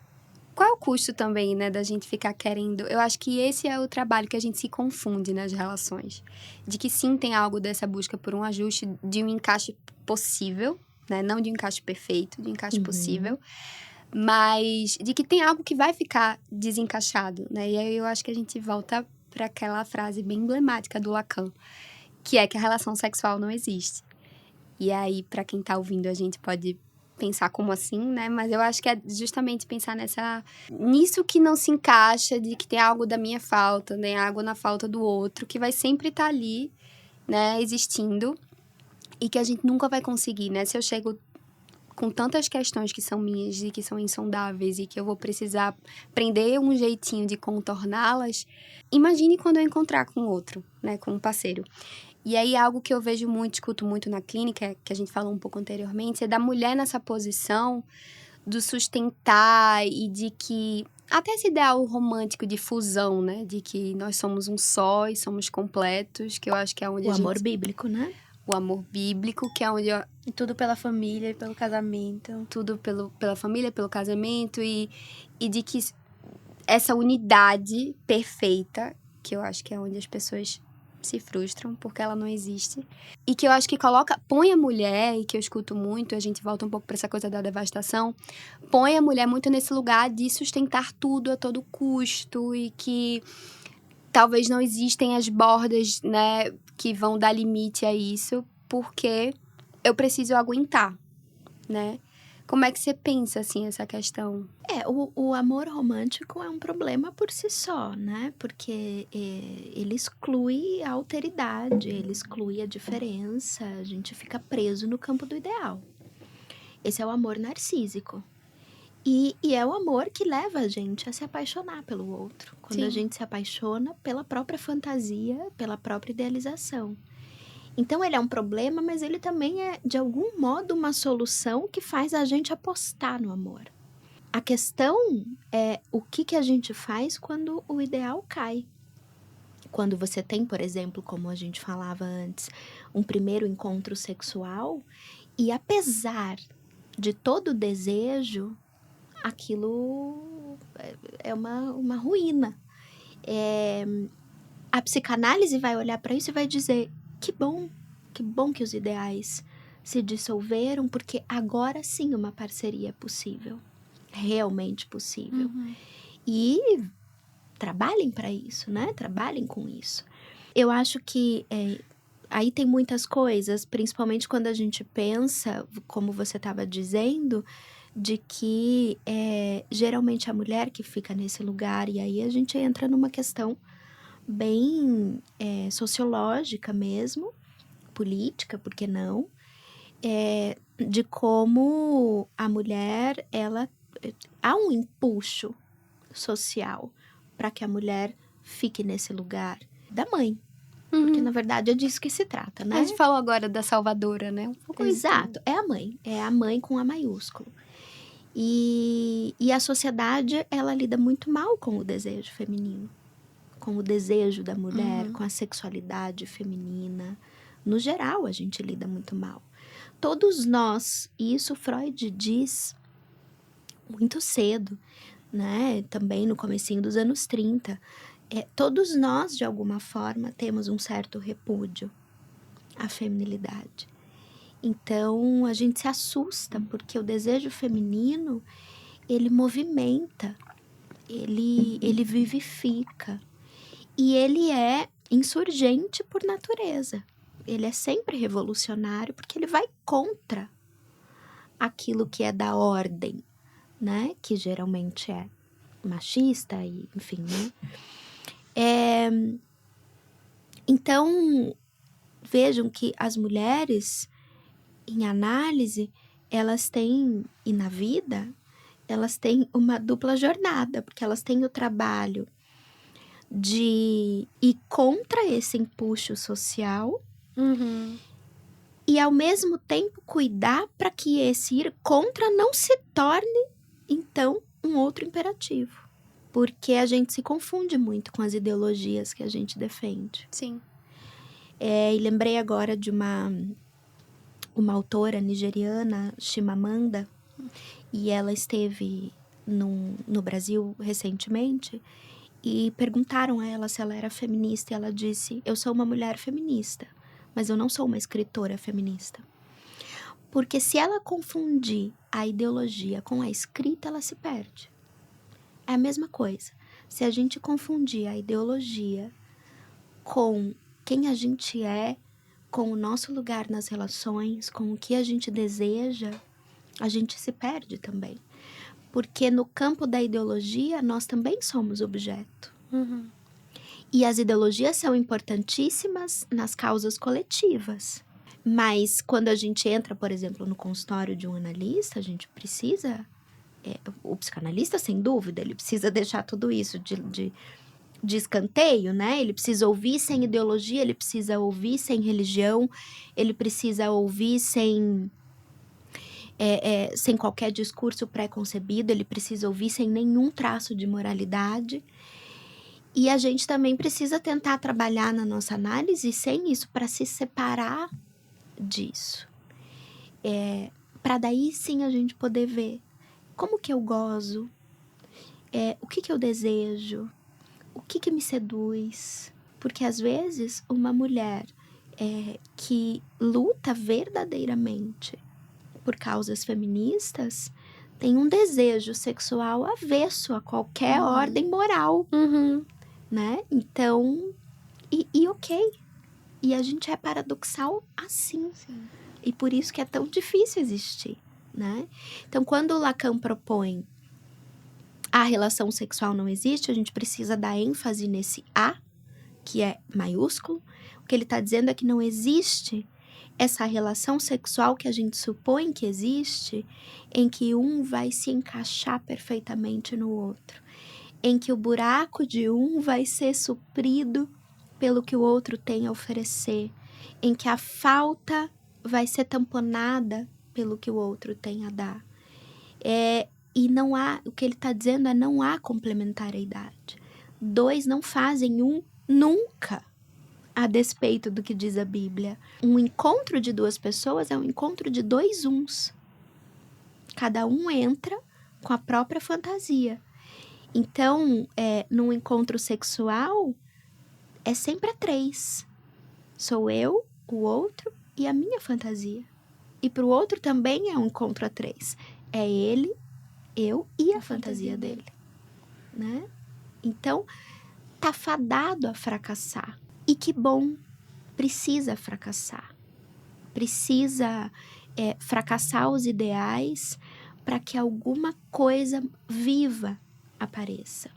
Qual é o custo também, né, da gente ficar querendo... Eu acho que esse é o trabalho que a gente se confunde nas relações. De que sim, tem algo dessa busca por um ajuste, de um encaixe possível, né? Não de um encaixe perfeito, de um encaixe possível. Mas de que tem algo que vai ficar desencaixado, né? E aí eu acho que a gente volta para aquela frase bem emblemática do Lacan, que é que a relação sexual não existe. E aí, para quem tá ouvindo, a gente pode pensar como assim, né? Mas eu acho que é justamente pensar nisso que não se encaixa, de que tem algo da minha falta, né? Algo na falta do outro, que vai sempre estar ali, né? Existindo, e que a gente nunca vai conseguir, né? Se eu chego com tantas questões que são minhas e que são insondáveis e que eu vou precisar aprender um jeitinho de contorná-las, imagine quando eu encontrar com outro, né? Com um parceiro. E aí, algo que eu vejo muito, escuto muito na clínica, que a gente falou um pouco anteriormente, é da mulher nessa posição do sustentar e de que... Até esse ideal romântico de fusão, né? De que nós somos um só e somos completos, que eu acho que é onde O amor bíblico, né? o amor bíblico, que é onde E tudo pela família e pelo casamento. tudo pela família, pelo casamento e de que essa unidade perfeita, que eu acho que é onde as pessoas se frustram porque ela não existe. E que eu acho que põe a mulher, e que eu escuto muito, a gente volta um pouco para essa coisa da devastação, põe a mulher muito nesse lugar de sustentar tudo a todo custo e que talvez não existem as bordas, né, que vão dar limite a isso, porque eu preciso aguentar, né? Como é que você pensa, assim, essa questão? O amor romântico é um problema por si só, né? Porque ele exclui a alteridade, ele exclui a diferença, a gente fica preso no campo do ideal. Esse é o amor narcísico. E é o amor que leva a gente a se apaixonar pelo outro. Quando Sim. a gente se apaixona pela própria fantasia, pela própria idealização. Então, ele é um problema, mas ele também é, de algum modo, uma solução que faz a gente apostar no amor. A questão é o que a gente faz quando o ideal cai. Quando você tem, por exemplo, como a gente falava antes, um primeiro encontro sexual e apesar de todo o desejo, aquilo é uma ruína. A psicanálise vai olhar para isso e vai dizer: que bom que os ideais se dissolveram, porque agora sim uma parceria é possível, realmente possível. E trabalhem para isso, né? Trabalhem com isso. Eu acho que aí tem muitas coisas, principalmente quando a gente pensa, como você estava dizendo, de que geralmente a mulher que fica nesse lugar, e aí a gente entra numa questão bem sociológica mesmo, política, por que não? De como a mulher, há um empuxo social para que a mulher fique nesse lugar da mãe. Porque, na verdade, é disso que se trata, né? A gente falou agora da salvadora, né? Um pouco Exato, é a mãe com A maiúsculo. E a sociedade, ela lida muito mal com o desejo feminino, com o desejo da mulher, com a sexualidade feminina. No geral, a gente lida muito mal. Todos nós, e isso Freud diz muito cedo, né? Também no comecinho dos anos 30, todos nós, de alguma forma, temos um certo repúdio à feminilidade. Então, a gente se assusta, porque o desejo feminino, ele movimenta, ele vivifica. E ele é insurgente por natureza. Ele é sempre revolucionário, porque ele vai contra aquilo que é da ordem, né? Que geralmente é machista e, enfim, né? Então, vejam que as mulheres, em análise, elas têm, e na vida, elas têm uma dupla jornada, porque elas têm o trabalho de ir contra esse empuxo social e, ao mesmo tempo, cuidar para que esse ir contra não se torne, então, um outro imperativo. Porque a gente se confunde muito com as ideologias que a gente defende. Sim. E lembrei agora de uma autora nigeriana, Chimamanda, e ela esteve no Brasil recentemente, e perguntaram a ela se ela era feminista, e ela disse: eu sou uma mulher feminista, mas eu não sou uma escritora feminista. Porque se ela confundir a ideologia com a escrita, ela se perde. É a mesma coisa. Se a gente confundir a ideologia com quem a gente é, com o nosso lugar nas relações, com o que a gente deseja, a gente se perde também. Porque no campo da ideologia, nós também somos objeto. E as ideologias são importantíssimas nas causas coletivas. Mas quando a gente entra, por exemplo, no consultório de um analista, a gente precisa... o psicanalista, sem dúvida, ele precisa deixar tudo isso de escanteio, né? Ele precisa ouvir sem ideologia, ele precisa ouvir sem religião, ele precisa ouvir sem qualquer discurso pré-concebido, ele precisa ouvir sem nenhum traço de moralidade. E a gente também precisa tentar trabalhar na nossa análise sem isso, para se separar disso. Para daí sim a gente poder ver como que eu gozo, o que eu desejo, o que me seduz. Porque às vezes uma mulher que luta verdadeiramente por causas feministas tem um desejo sexual avesso a qualquer ordem moral, né? Então, e ok. E a gente é paradoxal assim. Sim. E por isso que é tão difícil existir, né? Então, quando o Lacan propõe a relação sexual não existe, a gente precisa dar ênfase nesse A, que é maiúsculo. O que ele está dizendo é que não existe essa relação sexual que a gente supõe que existe, em que um vai se encaixar perfeitamente no outro, em que o buraco de um vai ser suprido pelo que o outro tem a oferecer, em que a falta vai ser tamponada pelo que o outro tem a dar. E não há, o que ele está dizendo é não há complementariedade. 2 não fazem um nunca, a despeito do que diz a Bíblia. Um encontro de 2 pessoas é um encontro de 2 uns. Cada um entra com a própria fantasia. Então, num encontro sexual, é sempre a 3. Sou eu, o outro e a minha fantasia. E para o outro também é um encontro a 3. É ele, eu e a fantasia dele, né? Então, tá fadado a fracassar. E que bom, precisa fracassar. Precisa fracassar os ideais para que alguma coisa viva apareça.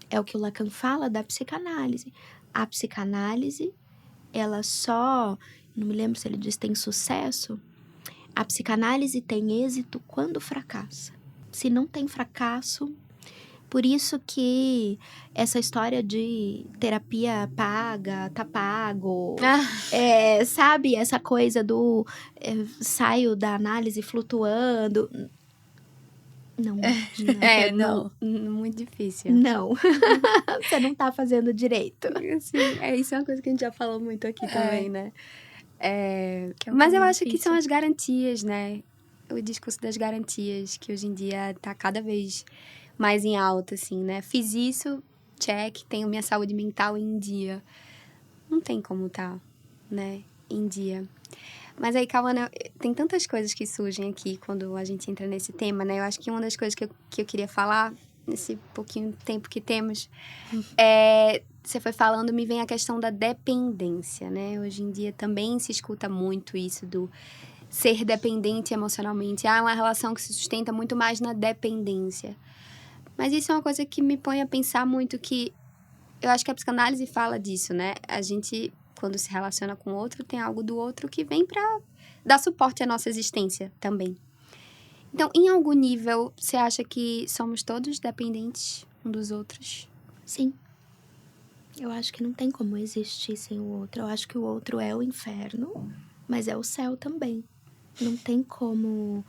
É o que o Lacan fala da psicanálise. A psicanálise, ela só, não me lembro se ele diz tem sucesso, a psicanálise tem êxito quando fracassa. Se não tem fracasso, por isso que essa história de terapia paga, tá pago, sabe? Essa coisa do saio da análise flutuando. Não. Não, muito difícil. Não. Você não tá fazendo direito. Sim, isso é uma coisa que a gente já falou muito aqui também, né? Mas eu acho que são as garantias, né? O discurso das garantias, que hoje em dia tá cada vez mais em alta, assim, né? Fiz isso, check, tenho minha saúde mental em dia. Não tem como tá, né? Em dia. Mas aí, Cauana, tem tantas coisas que surgem aqui quando a gente entra nesse tema, né? Eu acho que uma das coisas que eu queria falar, nesse pouquinho tempo que temos, você foi falando, me vem a questão da dependência, né? Hoje em dia também se escuta muito isso do ser dependente emocionalmente. É uma relação que se sustenta muito mais na dependência. Mas isso é uma coisa que me põe a pensar muito que eu acho que a psicanálise fala disso, né? A gente, quando se relaciona com o outro, tem algo do outro que vem para dar suporte à nossa existência também. Então, em algum nível, você acha que somos todos dependentes um dos outros? Sim. Eu acho que não tem como existir sem o outro. Eu acho que o outro é o inferno, mas é o céu também. Não tem como...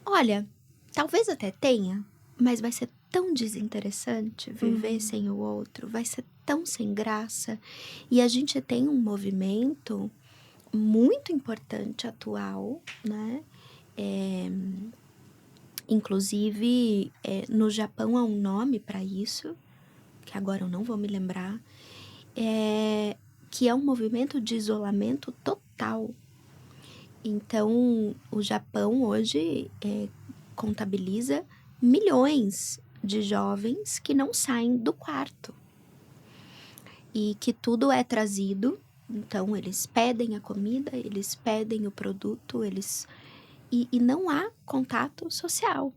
Olha, talvez até tenha, mas vai ser tão desinteressante viver sem o outro. Vai ser tão sem graça. E a gente tem um movimento muito importante atual, né? Inclusive, no Japão há um nome para isso, que agora eu não vou me lembrar, que é um movimento de isolamento total. Então, o Japão hoje contabiliza milhões de jovens que não saem do quarto. E que tudo é trazido, então eles pedem a comida, eles pedem o produto, e não há contato social.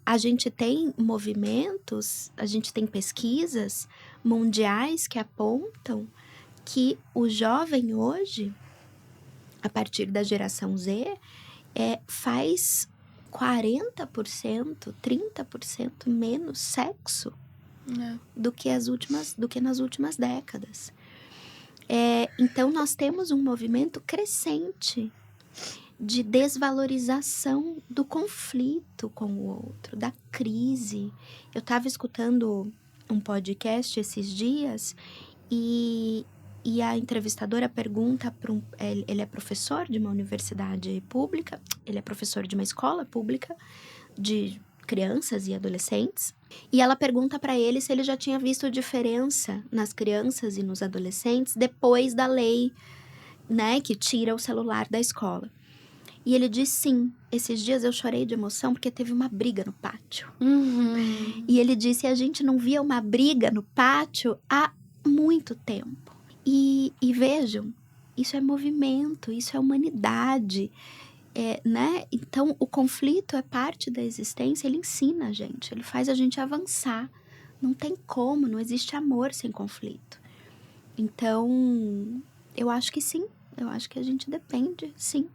A gente tem movimentos, a gente tem pesquisas mundiais que apontam que o jovem hoje, a partir da geração Z, faz 40%, 30% menos sexo do que nas últimas décadas. Então, nós temos um movimento crescente de desvalorização do conflito com o outro, da crise. Eu estava escutando um podcast esses dias e E a entrevistadora pergunta para ele é professor de uma universidade pública, ele é professor de uma escola pública de crianças e adolescentes. E ela pergunta para ele se ele já tinha visto diferença nas crianças e nos adolescentes depois da lei, né, que tira o celular da escola. E ele diz sim. Esses dias eu chorei de emoção porque teve uma briga no pátio. E ele disse, a gente não via uma briga no pátio há muito tempo. E vejam, isso é movimento, isso é humanidade, né? Então, o conflito é parte da existência, ele ensina a gente, ele faz a gente avançar. Não tem como, não existe amor sem conflito. Então, eu acho que sim, eu acho que a gente depende, sim.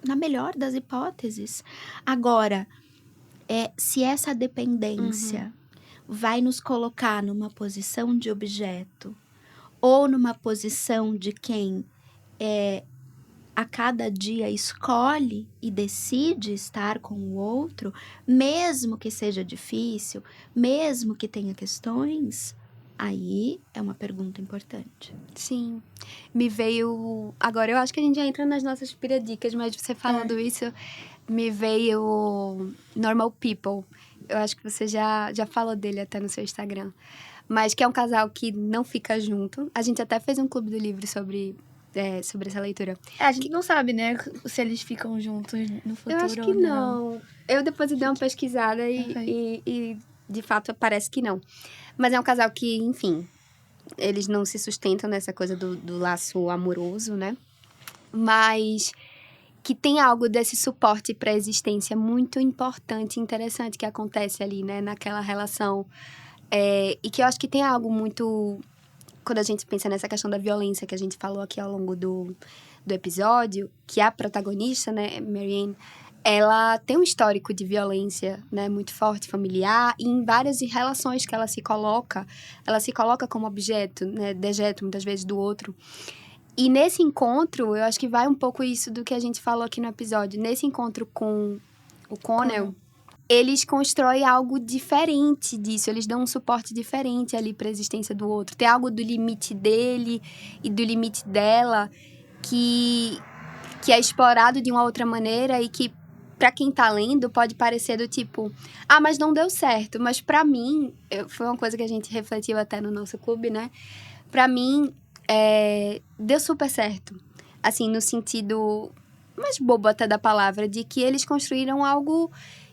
Na melhor das hipóteses. Agora, se essa dependência vai nos colocar numa posição de objeto ou numa posição de quem a cada dia escolhe e decide estar com o outro, mesmo que seja difícil, mesmo que tenha questões, aí é uma pergunta importante. Sim. Me veio... Agora, eu acho que a gente já entra nas nossas piradicas, mas você falando isso, me veio Normal People. Eu acho que você já falou dele até no seu Instagram. Mas que é um casal que não fica junto. A gente até fez um clube do livro sobre essa leitura. A gente não sabe, né, se eles ficam juntos no futuro. Eu acho que ou não. Eu depois dei uma pesquisada e de fato parece que não. Mas é um casal que, enfim, eles não se sustentam nessa coisa do laço amoroso, né? Mas que tem algo desse suporte para a existência muito importante e interessante que acontece ali, né? Naquela relação. E que eu acho que tem algo muito... Quando a gente pensa nessa questão da violência que a gente falou aqui ao longo do episódio, que a protagonista, né, Marianne, ela tem um histórico de violência, né, muito forte, familiar, e em várias relações que ela se coloca como objeto, né, dejeto muitas vezes do outro. E nesse encontro, eu acho que vai um pouco isso do que a gente falou aqui no episódio. Nesse encontro com o Connell, eles constroem algo diferente disso, eles dão um suporte diferente ali para a existência do outro. Tem algo do limite dele e do limite dela que é explorado de uma outra maneira e que, para quem tá lendo, pode parecer do tipo, mas não deu certo. Mas para mim, foi uma coisa que a gente refletiu até no nosso clube, né? Para mim, deu super certo. Assim, no sentido mais bobo até da palavra, de que eles construíram algo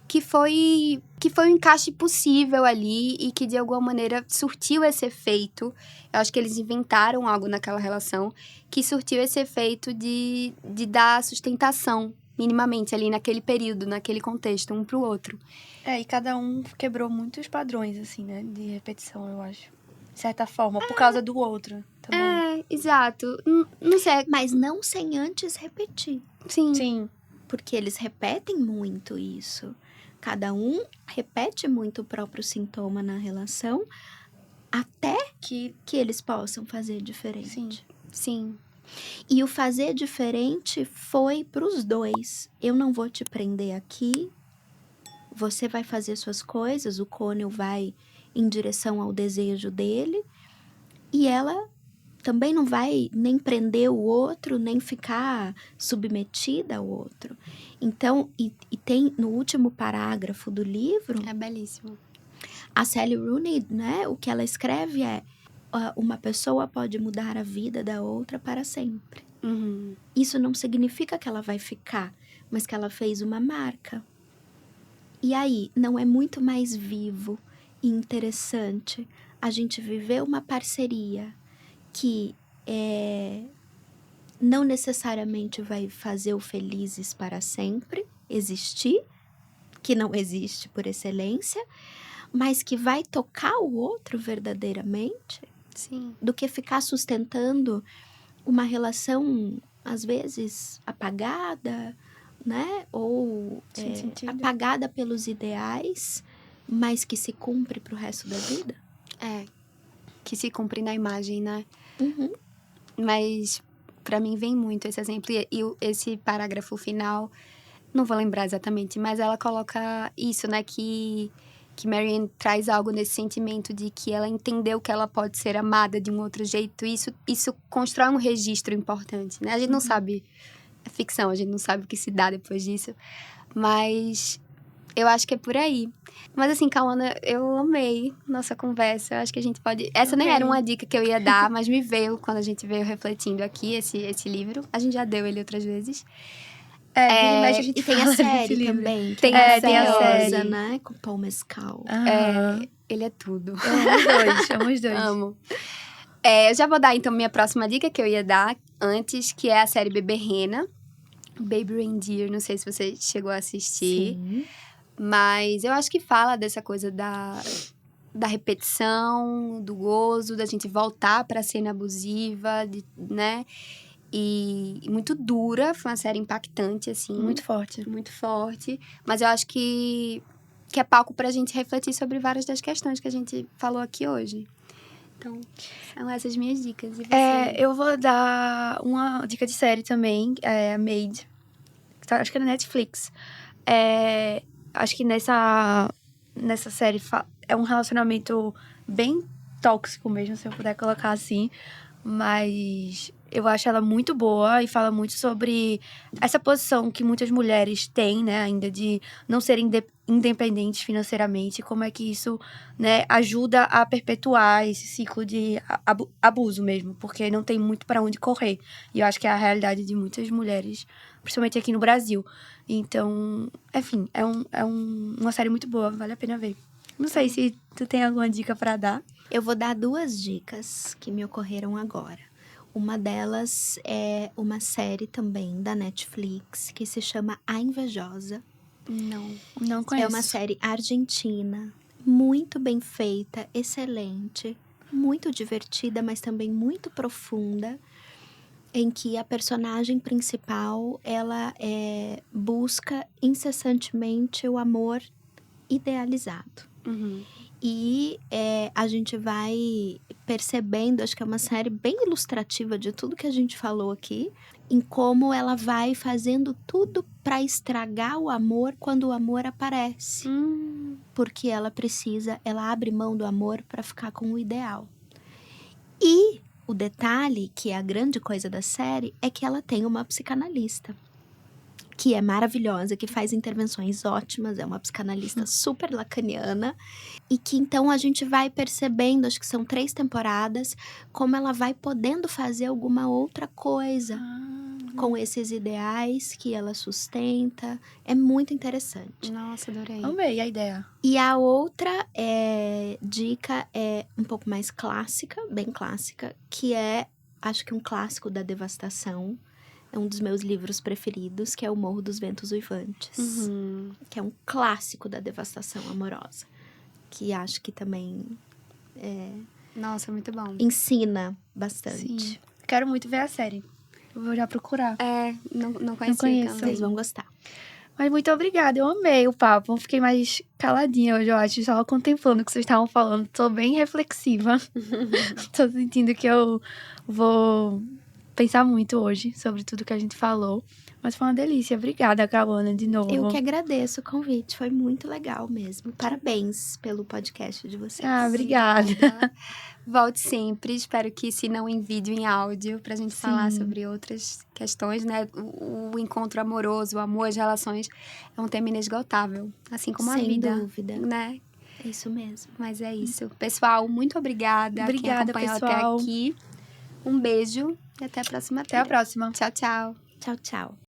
que foi um encaixe possível ali e que, de alguma maneira, surtiu esse efeito. Eu acho que eles inventaram algo naquela relação que surtiu esse efeito de dar sustentação, minimamente, ali naquele período, naquele contexto, um pro outro. E cada um quebrou muitos padrões, assim, né? De repetição, eu acho. De certa forma, por causa do outro também. Exato. Não sei. Mas não sem antes repetir. Sim. Porque eles repetem muito isso. Cada um repete muito o próprio sintoma na relação até que eles possam fazer diferente. Sim. E o fazer diferente foi para os dois. Eu não vou te prender aqui, você vai fazer suas coisas, o Connell vai em direção ao desejo dele, e ela também não vai nem prender o outro, nem ficar submetida ao outro. Então, e tem no último parágrafo do livro... É belíssimo. A Sally Rooney, né, o que ela escreve é: uma pessoa pode mudar a vida da outra para sempre. Isso não significa que ela vai ficar, mas que ela fez uma marca. E aí, não é muito mais vivo e interessante a gente viver uma parceria que não necessariamente vai fazer o felizes para sempre existir, que não existe por excelência, mas que vai tocar o outro verdadeiramente? Sim. Do que ficar sustentando uma relação, às vezes, apagada, né? Ou apagada pelos ideais, mas que se cumpre pro resto da vida? Que se cumpre na imagem, né? Mas, para mim, vem muito esse exemplo. E esse parágrafo final, não vou lembrar exatamente, mas ela coloca isso, né? Que Marianne traz algo nesse sentimento de que ela entendeu que ela pode ser amada de um outro jeito. Isso constrói um registro importante, né? A gente não sabe, é ficção, a gente não sabe o que se dá depois disso. Mas eu acho que é por aí. Mas assim, Cauana, eu amei nossa conversa. Eu acho que a gente pode... Essa nem era uma dica que eu ia dar, mas me veio quando a gente veio refletindo aqui esse livro. A gente já deu ele outras vezes. Vira e mexe a gente E tem a fala desse série livro. também. Tem tem a série. Né? Com Paul Mescal. Ele é tudo. Amo os dois. Amo. Eu já vou dar, então, minha próxima dica que eu ia dar antes, que é a série Bebê Rena. Baby Reindeer, não sei se você chegou a assistir. Sim. Mas eu acho que fala dessa coisa da repetição, do gozo, da gente voltar pra cena abusiva, né? E muito dura, foi uma série impactante, assim. Muito forte. Muito forte. Mas eu acho que é palco pra gente refletir sobre várias das questões que a gente falou aqui hoje. Então, são essas minhas dicas. E você? Eu vou dar uma dica de série também, Made. Acho que é na Netflix. Acho que nessa série é um relacionamento bem tóxico mesmo, se eu puder colocar assim. Mas eu acho ela muito boa e fala muito sobre essa posição que muitas mulheres têm, né, ainda de não serem independentes financeiramente, como é que isso, né, ajuda a perpetuar esse ciclo de abuso mesmo, porque não tem muito para onde correr. E eu acho que é a realidade de muitas mulheres, principalmente aqui no Brasil. Então, enfim, é uma série muito boa, vale a pena ver. Não sei se tu tem alguma dica para dar. Eu vou dar 2 dicas que me ocorreram agora. Uma delas é uma série também da Netflix que se chama A Invejosa. Não conheço. É uma série argentina, muito bem feita, excelente, muito divertida, mas também muito profunda, em que a personagem principal, ela busca incessantemente o amor idealizado. Uhum. E a gente vai percebendo, acho que é uma série bem ilustrativa de tudo que a gente falou aqui, em como ela vai fazendo tudo para estragar o amor quando o amor aparece. Porque ela abre mão do amor para ficar com o ideal. E o detalhe, que é a grande coisa da série, é que ela tem uma psicanalista, que é maravilhosa, que faz intervenções ótimas, é uma psicanalista super lacaniana, e que então a gente vai percebendo, acho que são 3 temporadas, como ela vai podendo fazer alguma outra coisa com esses ideais que ela sustenta. É muito interessante. Nossa, adorei. Amei a ideia. E a outra dica é um pouco mais clássica, bem clássica, que é, acho que um clássico da devastação. É um dos meus livros preferidos, que é O Morro dos Ventos Uivantes. Que é um clássico da devastação amorosa. Que acho que também Nossa, muito bom. ensina bastante. Sim. Quero muito ver a série. Eu vou já procurar. Não conhecia conheço. também. Vocês vão gostar. Mas muito obrigada, eu amei o papo. Fiquei mais caladinha hoje, eu acho, só contemplando o que vocês estavam falando. Tô bem reflexiva. Tô sentindo que eu vou pensar muito hoje sobre tudo que a gente falou. Mas foi uma delícia. Obrigada, Cauana, de novo. Eu que agradeço o convite, foi muito legal mesmo. Parabéns pelo podcast de vocês. Obrigada. Volte sempre, espero que se não em vídeo, em áudio, pra gente falar sobre outras questões, né? O encontro amoroso, o amor, as relações, é um tema inesgotável, assim como a vida. Sem dúvida. Né? É isso mesmo. Mas é isso. Pessoal, muito obrigada. Obrigada, quem acompanhou pessoal. até aqui. Um beijo e até a próxima. Até a próxima. Tchau, tchau. Tchau, tchau.